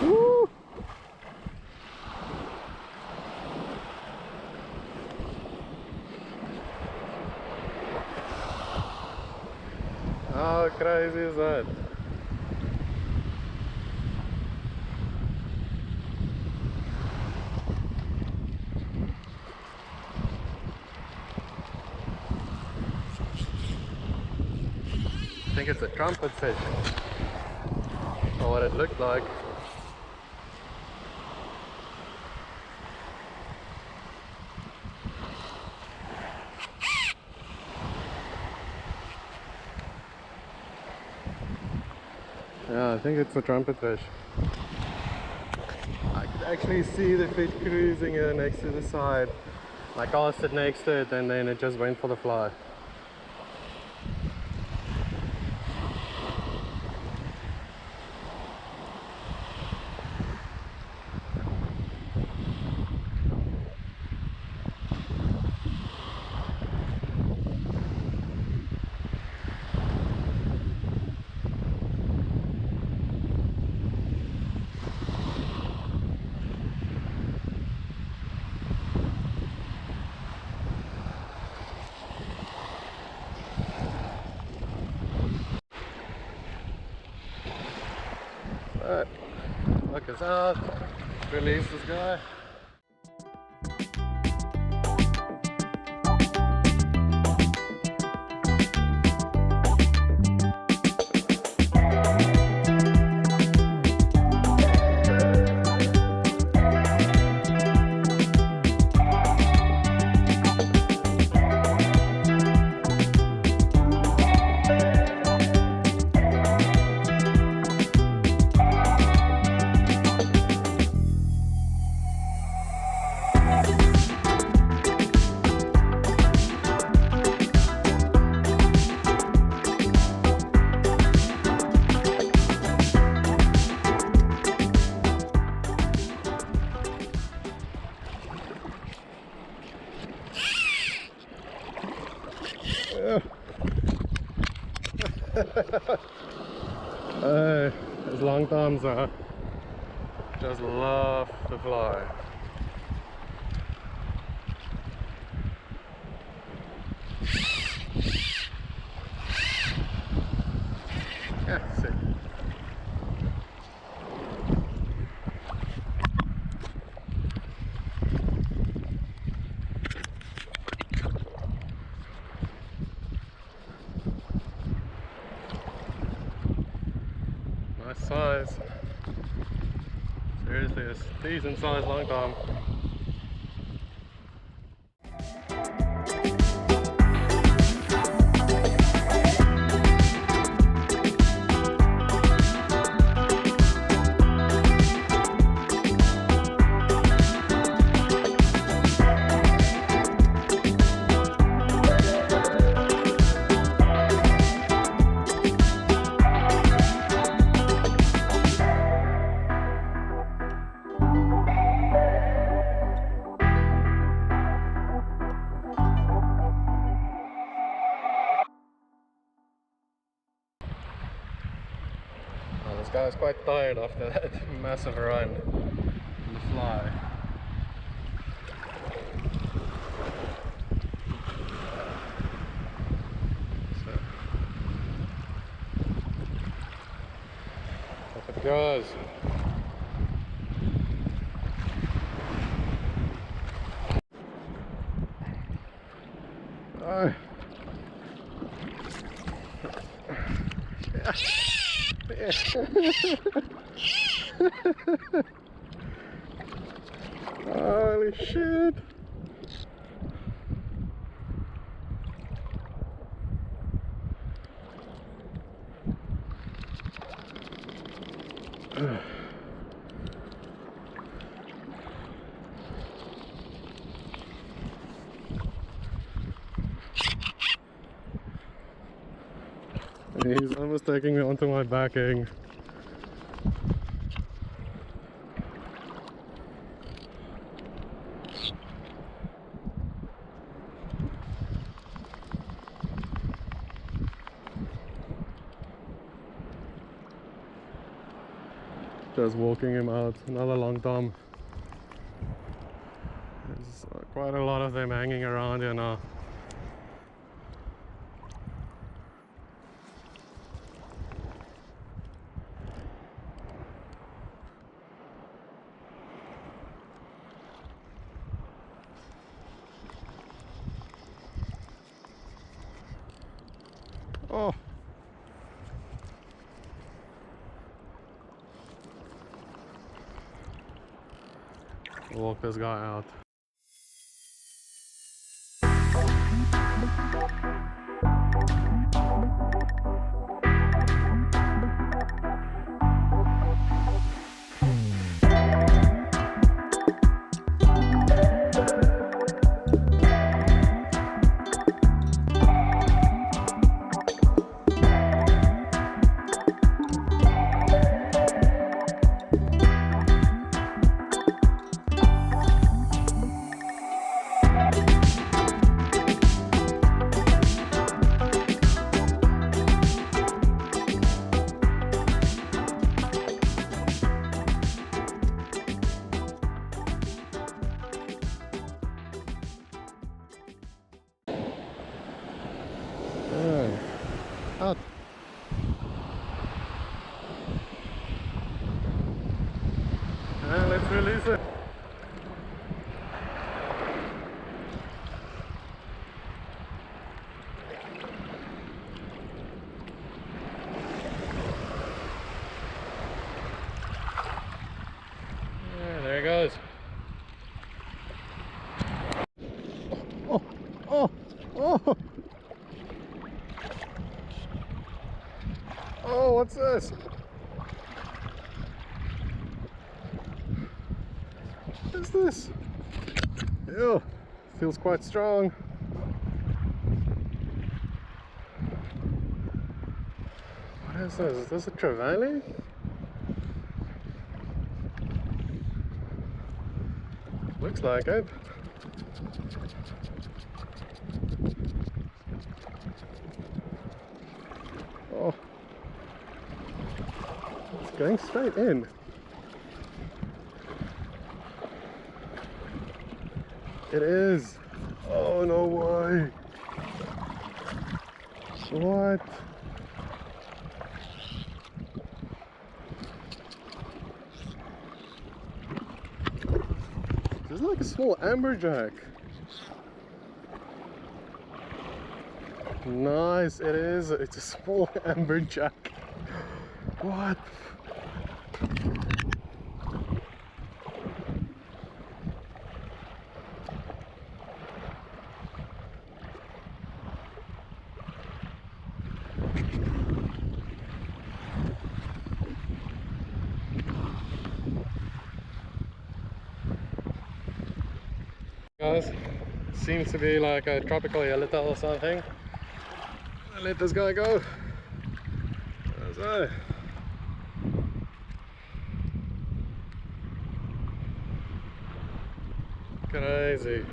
Woo! How crazy is that? I think it's a trumpet fish, or what it looked like. Yeah, I think it's a trumpet fish. I could actually see the fish cruising here next to the side. I cast it next to it and then it just went for the fly. But look us out, release this guy. Those long thumbs just love to fly. Yeah, sick. Nice size. Seriously, a decent size long tom. This guy's quite tired after that massive run in the fly. So, off it goes. Holy shit. He's almost taking me onto my backing. Just walking him out, another long tom. There's quite a lot of them hanging around here now. Oh! Walk this guy out. Out. And let's release it. Yeah, there it goes. Oh, oh, oh. Oh, what's this? What is this? Ew, feels quite strong. What is this? Is this a trevally? Looks like it. Oh. It's going straight in. It is. Oh, no way. What? This is like a small amberjack. Nice, it is. It's a small amberjack. What? Guys, seems to be like a tropical yellowtail or something. I'll let this guy go. So, crazy.